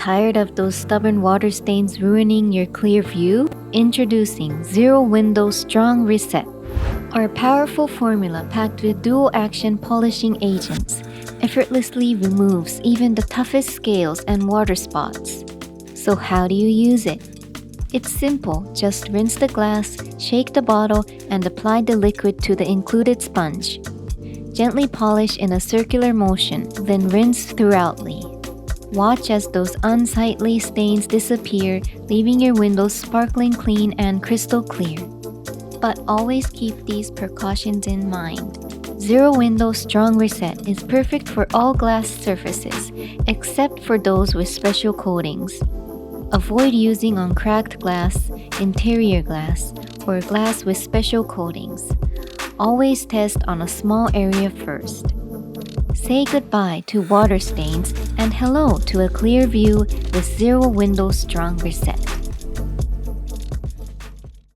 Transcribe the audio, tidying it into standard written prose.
Tired of those stubborn water stains ruining your clear view? Introducing Zero Window Strong Reset. Our powerful formula packed with dual-action polishing agents effortlessly removes even the toughest scales and water spots. So how do you use it? It's simple, just rinse the glass, shake the bottle, and apply the liquid to the included sponge. Gently polish in a circular motion, then rinse thoroughly. Watch as those unsightly stains disappear, leaving your windows sparkling clean and crystal clear. But always keep these precautions in mind. Zero Window Strong Reset is perfect for all glass surfaces, except for those with special coatings. Avoid using on cracked glass, interior glass, or glass with special coatings. Always test on a small area first. Say goodbye to water stains and hello to a clear view with Zero Window Strong Reset.